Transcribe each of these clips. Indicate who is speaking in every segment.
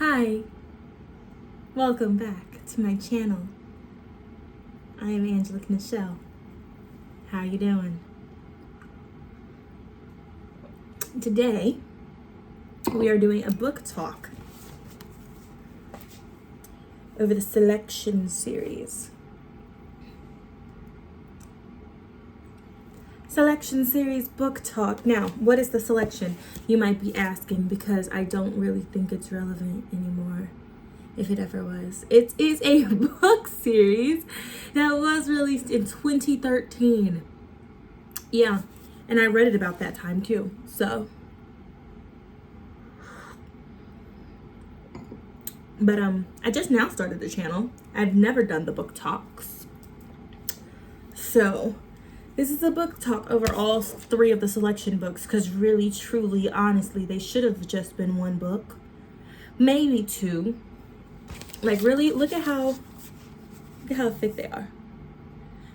Speaker 1: Hi, welcome back to my channel. I am Angelique Nichelle. How are you doing? Today, we are doing a book talk over the Selection series. Selection series book talk. Now, what is the Selection? You might be asking, because I don't really think it's relevant anymore, if it ever was. It is a book series that was released in 2013. Yeah, and I read it about that time too. So, but I just now started the channel. I've never done the book talks. So, this is a book talk over all three of the Selection books, because really, truly, honestly, they should have just been one book. Maybe two. Like, really, look at how thick they are.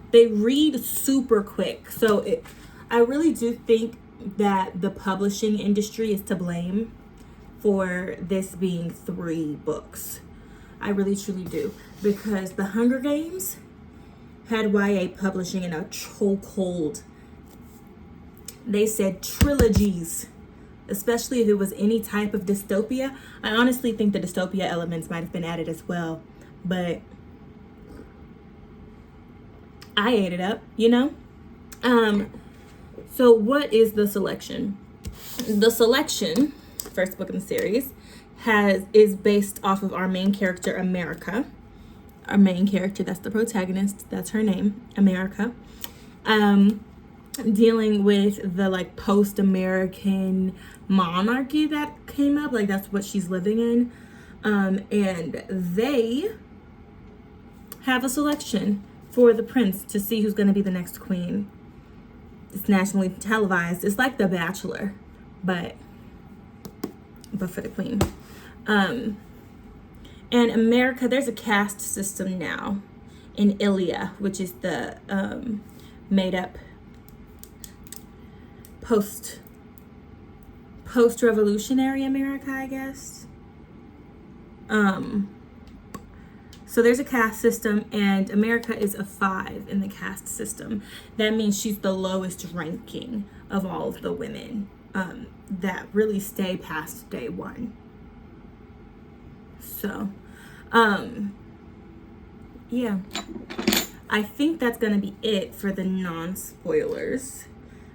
Speaker 1: They read super quick. So I really do think that the publishing industry is to blame for this being 3 books. I really truly do. Because The Hunger Games had YA publishing in a chokehold. They said trilogies, especially if it was any type of dystopia. I honestly think the dystopia elements might have been added as well, but I ate it up, you know? So what is the Selection? The Selection, first book in the series, is based off of our main character, America. Our main character, that's the protagonist, that's her name, America. Dealing with the like post-American monarchy that came up, like that's what she's living in. And they have a selection for the prince to see who's going to be the next queen. It's nationally televised. It's like The Bachelor, but for the queen. And America, there's a caste system now in Ilia, which is the made up post-revolutionary America, I guess. So there's a caste system, and America is a 5 in the caste system. That means she's the lowest ranking of all of the women that really stay past day 1. So, yeah, I think that's gonna be it for the non-spoilers,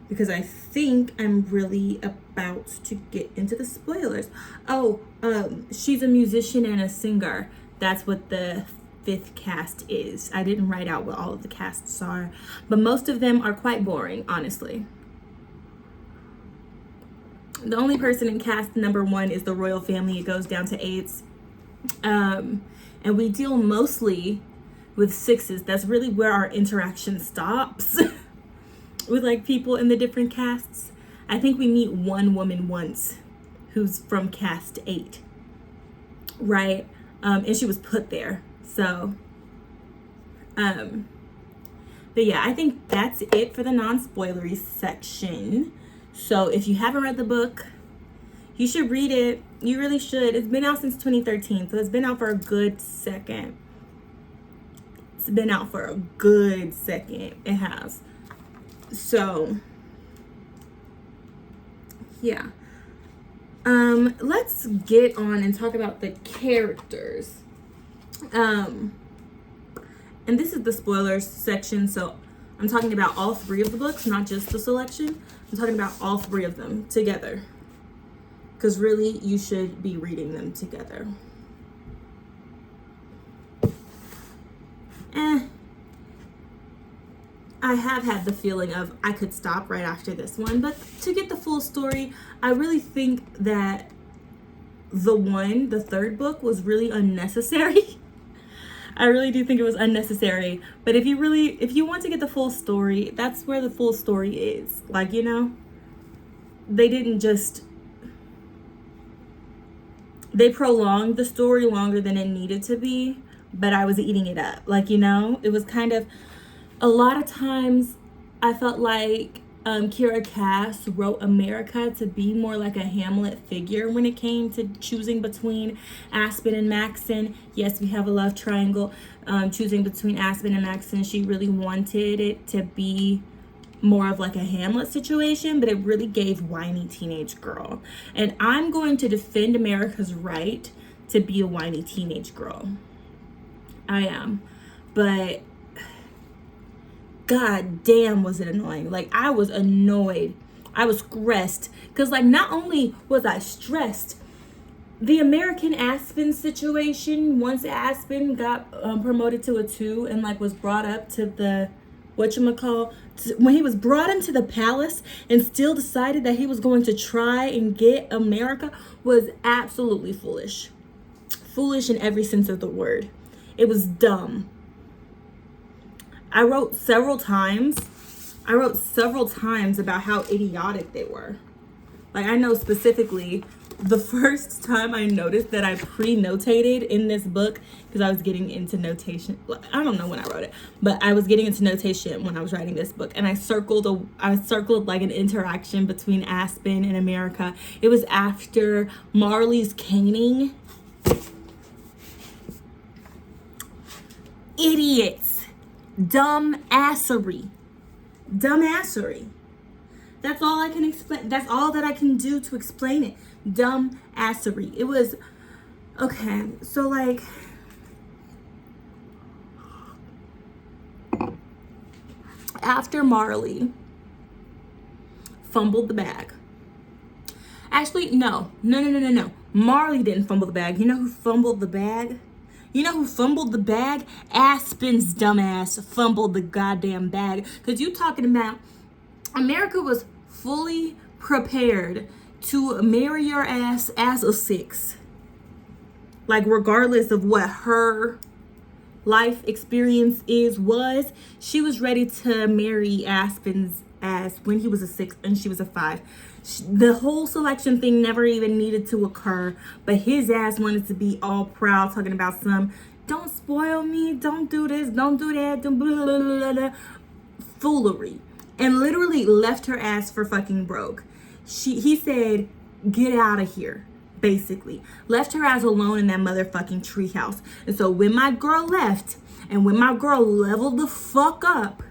Speaker 1: because I think I'm really about to get into the spoilers. Oh, she's a musician and a singer. That's what the 5th cast is. I didn't write out what all of the casts are, but most of them are quite boring, honestly. The only person in cast number 1 is the royal family. It goes down to 8s. And we deal mostly with 6s. That's really where our interaction stops with like people in the different casts. I think we meet one woman once who's from cast 8, right? And she was put there. So, but yeah, I think that's it for the non-spoilery section. So if you haven't read the book, you should read it. You really should. It's been out since 2013, so it's been out for a good second. It's been out for a good second. It has. So, yeah. Let's get on and talk about the characters. And this is the spoilers section, so I'm talking about all 3 of the books, not just the Selection. I'm talking about all 3 of them together, because really you should be reading them together. I have had the feeling of I could stop right after this one, but to get the full story, I really think that the 3rd book was really unnecessary. I really do think it was unnecessary. But if you want to get the full story, that's where the full story is. Like, you know, they prolonged the story longer than it needed to be, but I was eating it up. Like, you know, it was kind of, a lot of times I felt like Kiera Cass wrote America to be more like a Hamlet figure when it came to choosing between Aspen and Maxon. Yes, we have a love triangle. Choosing between Aspen and Maxon, she really wanted it to be more of like a Hamlet situation, but it really gave whiny teenage girl. And I'm going to defend America's right to be a whiny teenage girl. I am. But god damn was it annoying. Like, I was annoyed. I was stressed. Because, like, not only was I stressed, the American Aspen situation, once Aspen got promoted to a 2 and, like, was brought up to the, whatchamacall, when he was brought into the palace and still decided that he was going to try and get America, was absolutely foolish. Foolish in every sense of the word. It was dumb. I wrote several times about how idiotic they were. Like, I know specifically the first time I noticed that I pre-notated in this book, because I was getting into notation. I don't know when I wrote it, but I was getting into notation when I was writing this book, and I circled like an interaction between Aspen and America. It was after Marley's caning. Idiots. Dumbassery. That's all I can explain. That's all that I can do to explain it. Dumbassery. It was, okay, so like, after Marley fumbled the bag. Actually, no. Marley didn't fumble the bag. You know who fumbled the bag? Aspen's dumbass fumbled the goddamn bag. Because you talking about America was fully prepared to marry your ass as a 6. Like, regardless of what her life experience was, she was ready to marry Aspen's ass when he was a 6 and she was a 5. The whole selection thing never even needed to occur, but his ass wanted to be all proud, talking about some, don't spoil me, don't do this, don't do that, don't blah, blah, blah, blah, foolery, and literally left her ass for fucking broke. He said, get out of here, basically. Left her ass alone in that motherfucking treehouse. And so when my girl left, and when my girl leveled the fuck up,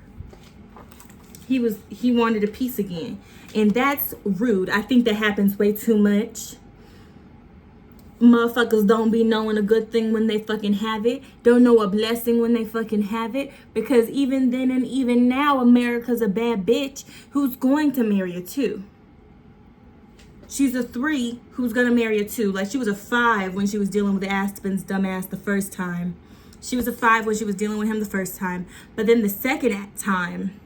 Speaker 1: he wanted a piece again. And that's rude. I think that happens way too much. Motherfuckers don't be knowing a good thing when they fucking have it. Don't know a blessing when they fucking have it. Because even then and even now, America's a bad bitch who's going to marry a 2. She's a 3 who's gonna marry a 2. Like, she was a 5 when she was dealing with Aspen's dumbass the first time. She was a 5 when she was dealing with him the first time. But then the second time,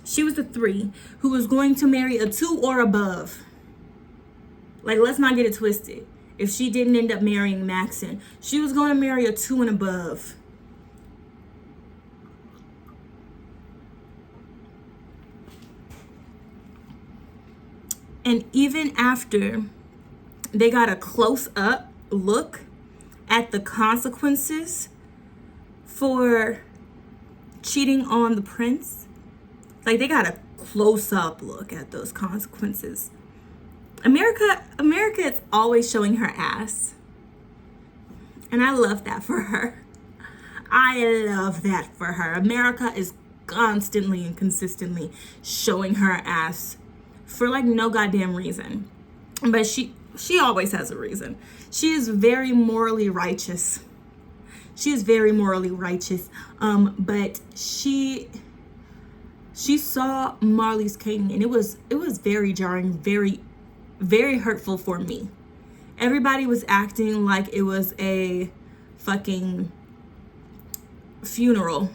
Speaker 1: she was a 3 who was going to marry a 2 or above. Like, let's not get it twisted. If she didn't end up marrying Maxon, she was going to marry a 2 and above. And even after they got a close-up look at the consequences for cheating on the prince, like, they got a close-up look at those consequences. America is always showing her ass. And I love that for her. America is constantly and consistently showing her ass for, like, no goddamn reason. But she always has a reason. She is very morally righteous. But she saw Marley's caning, and it was very jarring, very, very hurtful for me. Everybody was acting like it was a fucking funeral,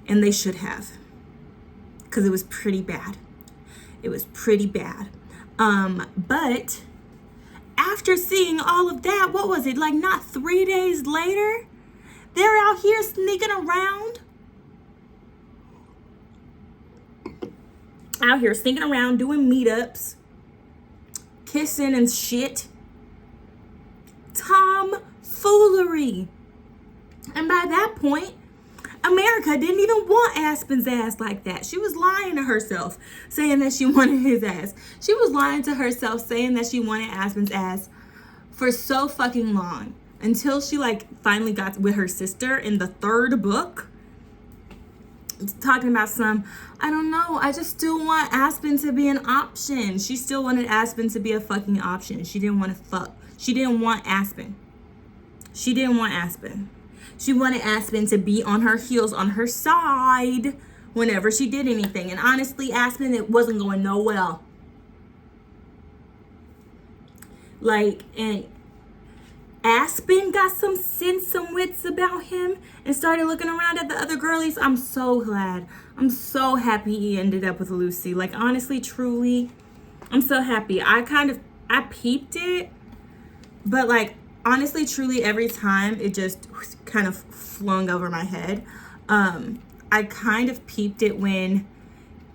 Speaker 1: and they should have, because it was pretty bad. But after seeing all of that, what was it, like, not 3 days later, they're out here sneaking around, doing meetups, kissing and shit. Tomfoolery. And by that point, America didn't even want Aspen's ass like that. She was lying to herself, saying that she wanted his ass. She was lying to herself, saying that she wanted Aspen's ass for so fucking long. Until she, like, finally got with her sister in the third book. Talking about I don't know, I just still want Aspen to be an option. She still wanted Aspen to be a fucking option. She didn't want to fuck. She didn't want Aspen. She didn't want Aspen. She wanted Aspen to be on her heels, on her side, whenever she did anything. And honestly, Aspen, it wasn't going no well. Like, and Aspen got some sense, some wits about him and started looking around at the other girlies. I'm so glad. I'm so happy he ended up with Lucy. Like, honestly, truly, I'm so happy. I peeped it, but like, honestly, truly, every time it just kind of flung over my head. I kind of peeped it when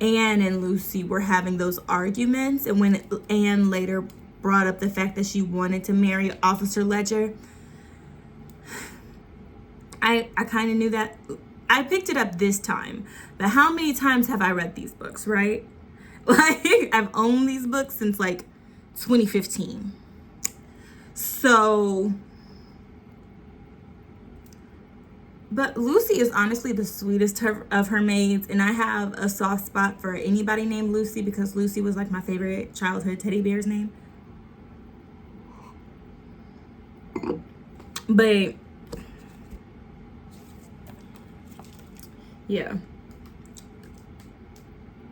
Speaker 1: Anne and Lucy were having those arguments, and when Anne later brought up the fact that she wanted to marry Officer Ledger. I kind of knew that. I picked it up this time, but how many times have I read these books, right? Like, I've owned these books since like 2015. So, but Lucy is honestly the sweetest of her maids, and I have a soft spot for anybody named Lucy because Lucy was like my favorite childhood teddy bear's name. But yeah,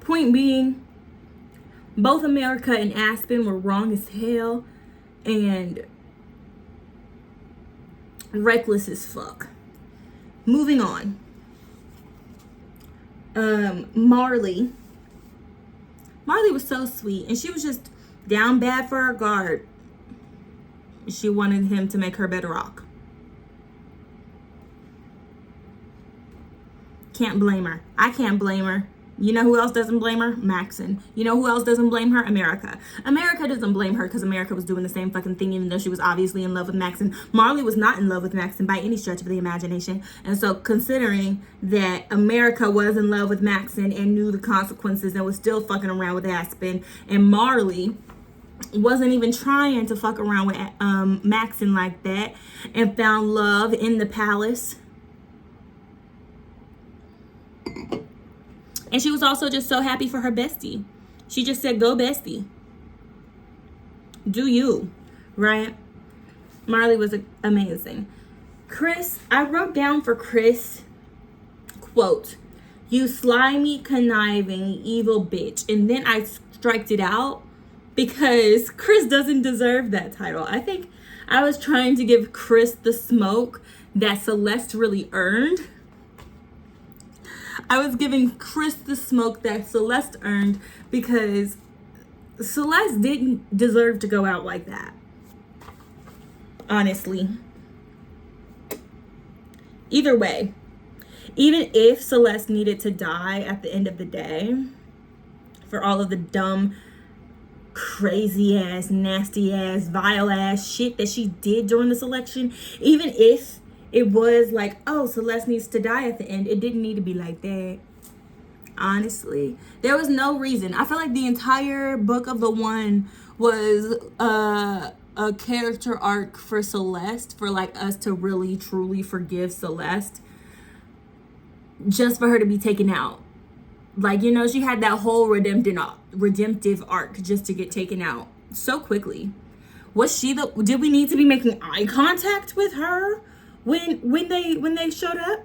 Speaker 1: point being, both America and Aspen were wrong as hell and reckless as fuck. Moving on. Marley was so sweet, and she was just down bad for her guard. She wanted him to make her better off. Can't blame her. I can't blame her. You know who else doesn't blame her? Maxon. You know who else doesn't blame her? America. America doesn't blame her because America was doing the same fucking thing even though she was obviously in love with Maxon. Marley was not in love with Maxon by any stretch of the imagination. And so considering that America was in love with Maxon and knew the consequences and was still fucking around with Aspen, and Marley wasn't even trying to fuck around with Maxon like that and found love in the palace. And she was also just so happy for her bestie. She just said, go bestie. Do you, right? Marley was amazing. Chris, I wrote down for Chris, quote, "You slimy, conniving, evil bitch." And then I striked it out because Chris doesn't deserve that title. I think I was trying to give Chris the smoke that Celeste really earned. I was giving Chris the smoke that Celeste earned because Celeste didn't deserve to go out like that. Honestly. Either way, even if Celeste needed to die at the end of the day for all of the dumb, crazy ass, nasty ass, vile ass shit that she did during this election, even if it was like, oh, Celeste needs to die at the end, it didn't need to be like that. Honestly, there was no reason. I feel like the entire book of the one was a character arc for Celeste, for like us to really truly forgive Celeste, just for her to be taken out. Like, you know, she had that whole redemptive arc just to get taken out so quickly. Was she did we need to be making eye contact with her when they showed up?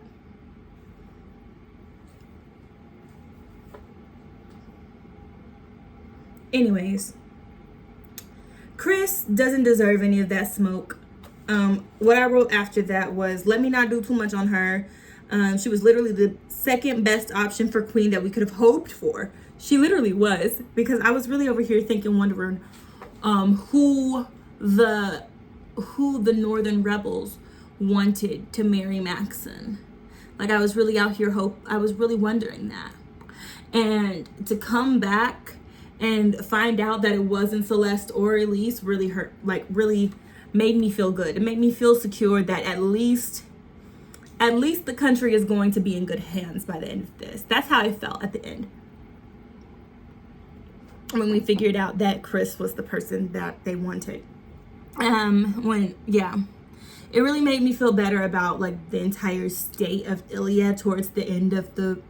Speaker 1: Anyways, Chris doesn't deserve any of that smoke. What I wrote after that was, let me not do too much on her. She was literally the second best option for queen that we could have hoped for. She literally was, because I was really over here wondering who the Northern rebels wanted to marry Maxon. Like, I was really out here I was really wondering that. And to come back and find out that it wasn't Celeste or Elise really hurt, like really made me feel good. It made me feel secure that at least at least the country is going to be in good hands by the end of this. That's how I felt at the end, when we figured out that Chris was the person that they wanted. It really made me feel better about like the entire state of Ilya towards the end of the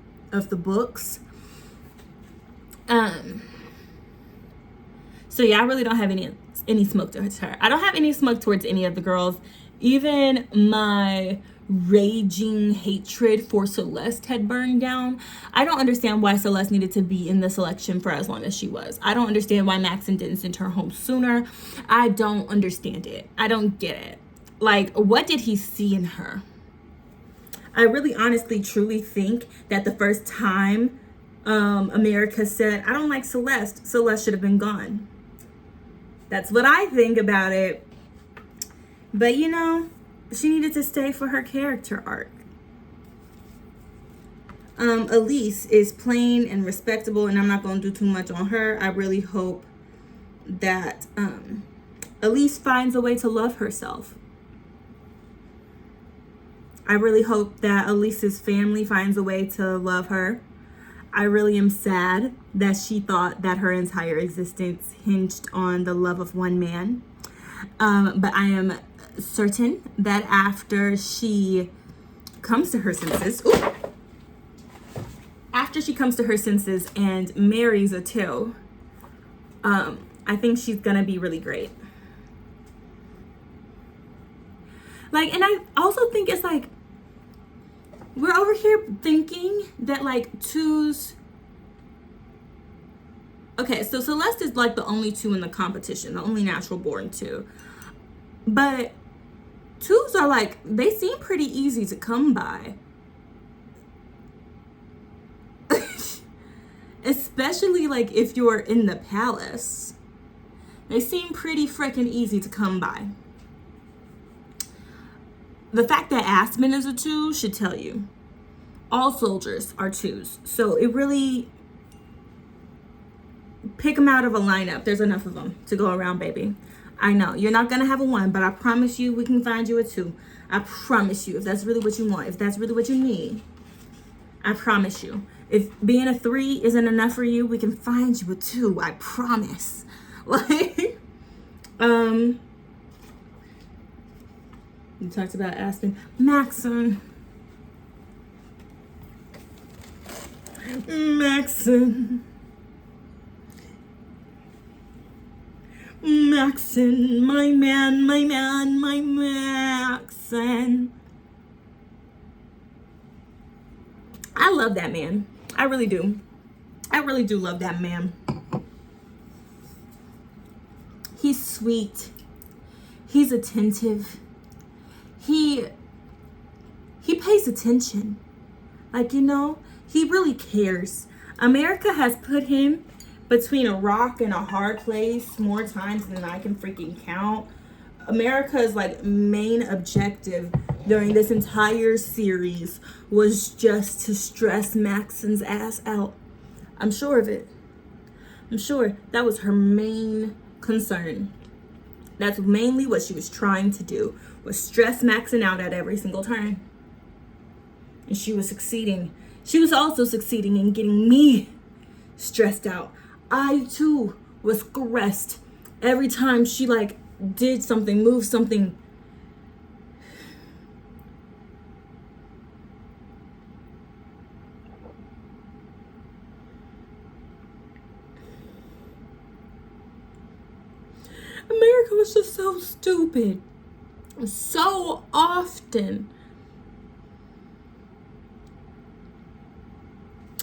Speaker 1: books. So yeah, I really don't have any smoke towards her. I don't have any smoke towards any of the girls. Even my raging hatred for Celeste had burned down. I don't understand why Celeste needed to be in the selection for as long as she was. I don't understand why Maxon didn't send her home sooner. I don't understand it. I don't get it. Like, what did he see in her? I really honestly truly think that the first time America said, I don't like Celeste, Celeste should have been gone. That's what I think about it. But you know, she needed to stay for her character arc. Elise is plain and respectable, and I'm not going to do too much on her. I really hope that Elise finds a way to love herself. I really hope that Elise's family finds a way to love her. I really am sad that she thought that her entire existence hinged on the love of one man. But I am certain that after she comes to her senses, and marries a two, I think she's gonna be really great. Like, and I also think it's like, we're over here thinking that like twos. Okay, so Celeste is like the only two in the competition, the only natural born two. But twos are like, they seem pretty easy to come by. Especially like if you're in the palace. They seem pretty freaking easy to come by. The fact that Aspen is a two should tell you. All soldiers are twos. So it really, pick them out of a lineup. There's enough of them to go around, baby. I know you're not going to have a one, but I promise you we can find you a two. I promise you, if that's really what you want, if that's really what you need, I promise you. If being a three isn't enough for you, we can find you a two. I promise. Like, you talked about Aspen. Maxon. Maxon, my man, my Maxon. I love that man. I really do. I really do love that man. He's sweet. He's attentive. He pays attention. Like, you know, he really cares. America has put him between a rock and a hard place more times than I can freaking count. America's like main objective during this entire series was just to stress Maxon's ass out. I'm sure of it. I'm sure that was her main concern. That's mainly what she was trying to do, was stress Maxon out at every single turn. And she was succeeding. She was also succeeding in getting me stressed out. I too was stressed every time she like did something, moved something. America was just so stupid. So often.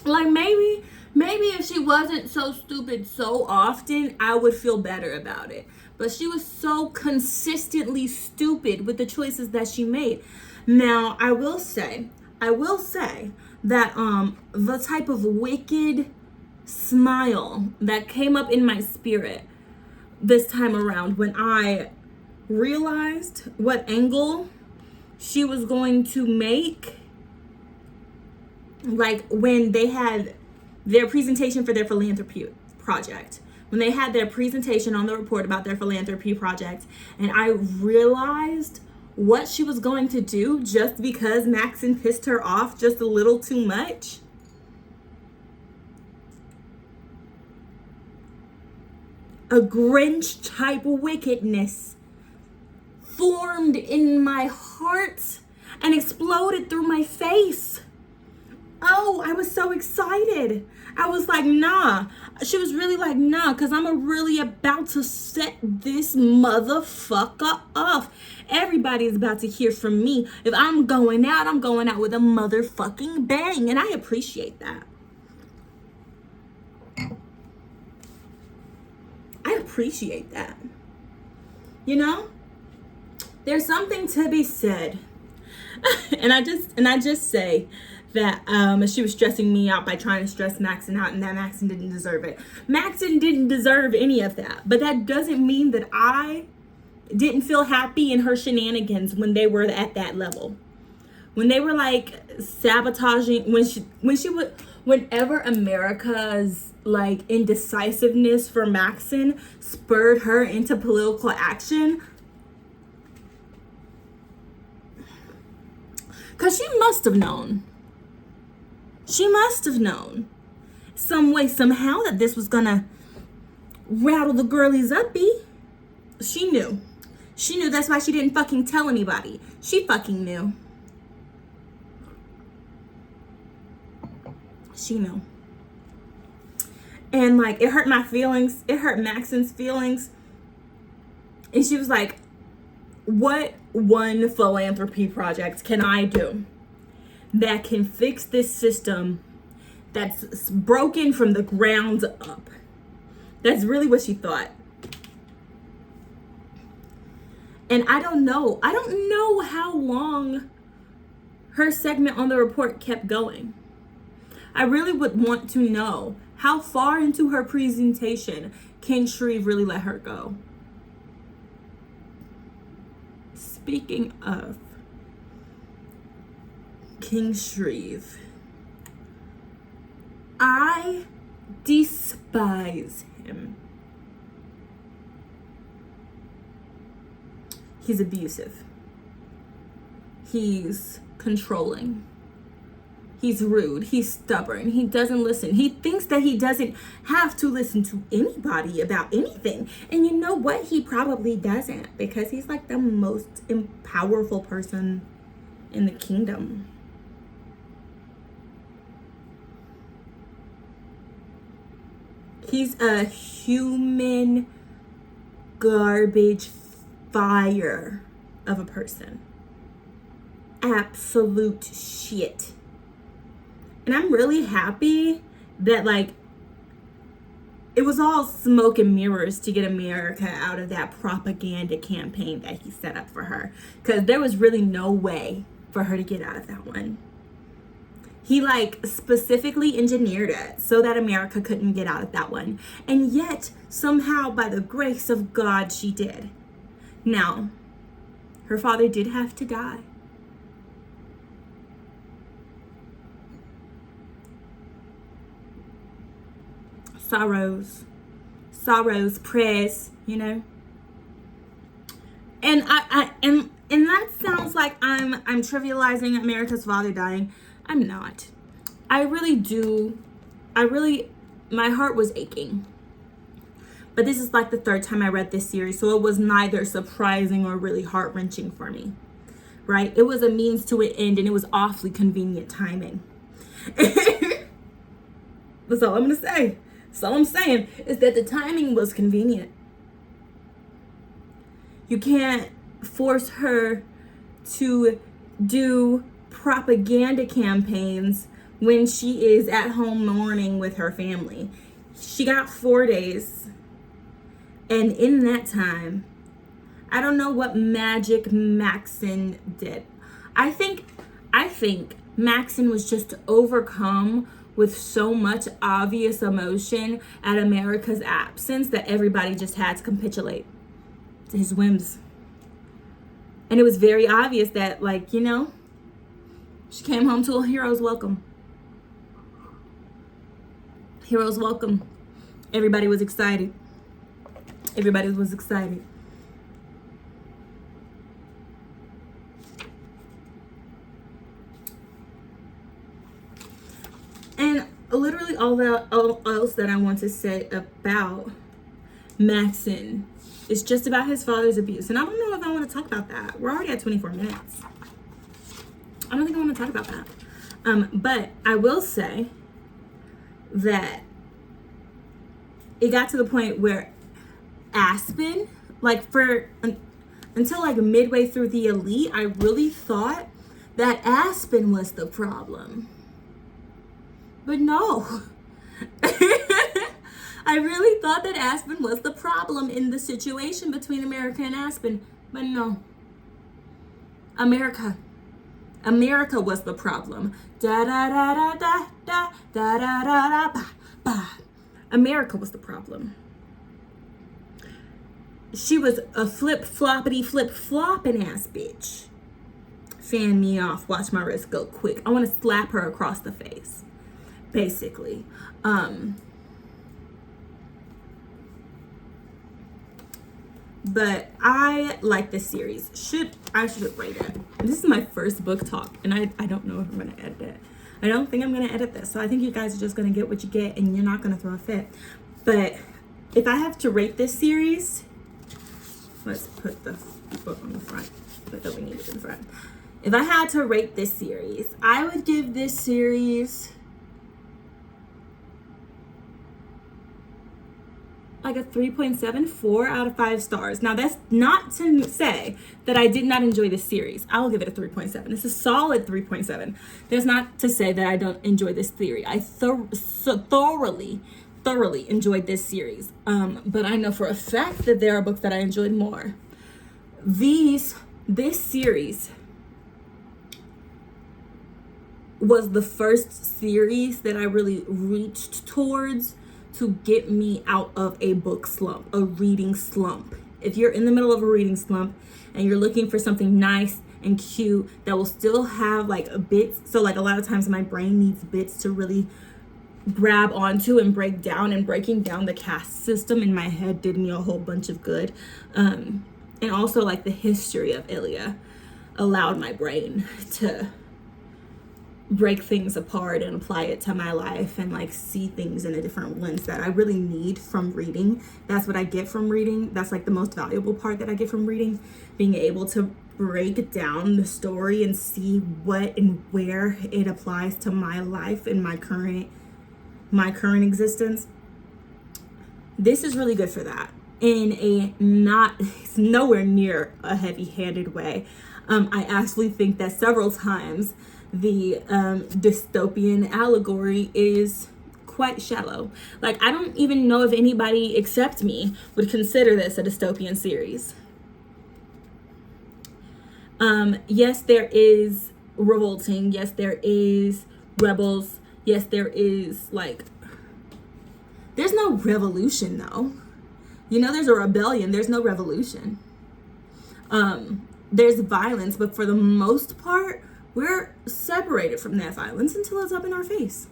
Speaker 1: Like maybe if she wasn't so stupid so often, I would feel better about it. But she was so consistently stupid with the choices that she made. Now, I will say that the type of wicked smile that came up in my spirit this time around when I realized what angle she was going to make, like when they had their presentation for their philanthropy project, when they had their presentation on the report about their philanthropy project, and I realized what she was going to do just because Maxon pissed her off just a little too much? A Grinch type wickedness formed in my heart and exploded through my face. Oh, I was so excited. I was like, nah. She was really like, nah, because I'm really about to set this motherfucker off. Everybody's about to hear from me. If I'm going out with a motherfucking bang. And I appreciate that. I appreciate that. You know? There's something to be said. and I just say that she was stressing me out by trying to stress Maxon out, and that Maxon didn't deserve it. Maxon didn't deserve any of that. But that doesn't mean that I didn't feel happy in her shenanigans when they were at that level. When they were like sabotaging, whenever America's like indecisiveness for Maxon spurred her into political action, because she must have known. She must have known some way, somehow, that this was gonna rattle the girlies uppy. She knew. She knew. That's why she didn't fucking tell anybody. She fucking knew. She knew. And like, it hurt my feelings. It hurt Maxon's feelings. And she was like, what one philanthropy project can I do that can fix this system that's broken from the ground up? That's really what she thought. And I don't know how long her segment on the report kept going. I really would want to know how far into her presentation King Shreve really let her go. Speaking of King Shreve, I despise him. He's abusive. He's controlling. He's rude. He's stubborn. He doesn't listen. He thinks that he doesn't have to listen to anybody about anything. And you know what? He probably doesn't, because he's like the most powerful person in the kingdom. He's a human garbage fire of a person. Absolute shit. And I'm really happy that like it was all smoke and mirrors to get America out of that propaganda campaign that he set up for her. Because there was really no way for her to get out of that one. He like specifically engineered it so that America couldn't get out of that one. And yet, somehow, by the grace of God, she did. Now, her father did have to die. Sorrows, prayers, you know. And and that sounds like I'm trivializing America's father dying. I'm not. I really do. My heart was aching. But this is like the third time I read this series, so it was neither surprising or really heart-wrenching for me. Right? It was a means to an end, and it was awfully convenient timing. That's all I'm gonna say. So all I'm saying is that the timing was convenient. You can't force her to do propaganda campaigns when she is at home mourning with her family. She got 4 days. And in that time, I don't know what magic Maxon did. I think Maxon was just overcome with so much obvious emotion at America's absence that everybody just had to capitulate to his whims. And it was very obvious that, like, you know, she came home to a hero's welcome. Hero's welcome. Everybody was excited. Everybody was excited. really all else that I want to say about Maxon. It's just about his father's abuse. And I don't know if I want to talk about that. We're already at 24 minutes. I don't think I want to talk about that. But I will say that it got to the point where Aspen, like until like midway through the Elite, I really thought that Aspen was the problem. But no. I really thought that Aspen was the problem in the situation between America and Aspen. But no. America was the problem. Da da da da da da da da da da ba. America was the problem. She was a flip-flopping ass bitch. Fan me off, watch my wrist go quick. I want to slap her across the face, basically. But I like this series. I should rate it. This is my first book talk, and I don't know if I'm gonna edit it. I don't think I'm gonna edit this, so I think you guys are just gonna get what you get, and you're not gonna throw a fit. But if I have to rate this series, let's put the book on the front, but that we need it in front. If I had to rate this series, I would give this series like a 3.74 out of 5 stars. Now, that's not to say that I did not enjoy this series. I will give it a 3.7. It's a solid 3.7. That's not to say that I don't enjoy this theory. I thoroughly enjoyed this series. But I know for a fact that there are books that I enjoyed more. This series was the first series that I really reached towards to get me out of a book slump, a reading slump. If you're in the middle of a reading slump and you're looking for something nice and cute that will still have like a bits, so like a lot of times my brain needs bits to really grab onto and break down, and breaking down the caste system in my head did me a whole bunch of good. And also like the history of Ilya allowed my brain to break things apart and apply it to my life and like see things in a different lens that I really need from reading. That's what I get from reading. That's like the most valuable part that I get from reading, being able to break down the story and see what and where it applies to my life and my current existence. This is really good for that in a it's nowhere near a heavy-handed way. I actually think that several times the dystopian allegory is quite shallow. Like, I don't even know if anybody except me would consider this a dystopian series. Yes, there is revolting. Yes, there is rebels. Yes, there is like, there's no revolution though. You know, there's a rebellion. There's no revolution. There's violence, but for the most part, we're separated from that violence until it's up in our face.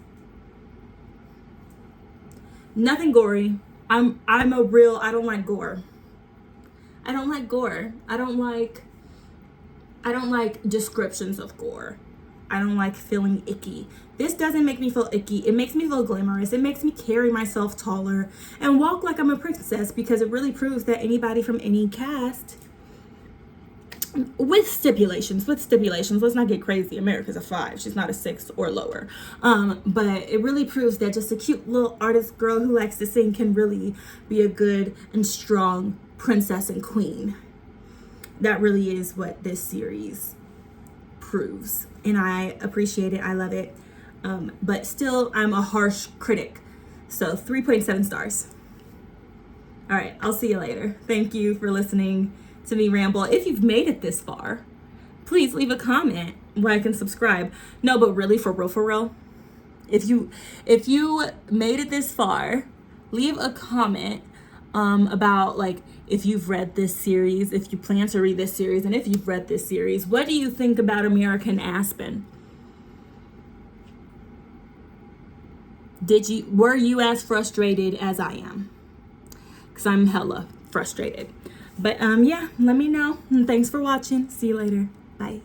Speaker 1: Nothing gory. I don't like gore. I don't like gore. I don't like descriptions of gore. I don't like feeling icky. This doesn't make me feel icky. It makes me feel glamorous. It makes me carry myself taller and walk like I'm a princess, because it really proves that anybody from any caste, with stipulations, let's not get crazy. America's a 5. She's not a 6 or lower. But it really proves that just a cute little artist girl who likes to sing can really be a good and strong princess and queen. That really is what this series proves. And I appreciate it. I love it. But still, I'm a harsh critic. So 3.7 stars. All right, I'll see you later. Thank you for listening to me ramble. If you've made it this far, please leave a comment, like, and subscribe. No, but really, for real, if you made it this far, leave a comment about like if you've read this series, if you plan to read this series, and if you've read this series, what do you think about American Aspen? Were you as frustrated as I am? Because I'm hella frustrated. But yeah, let me know. And thanks for watching. See you later. Bye.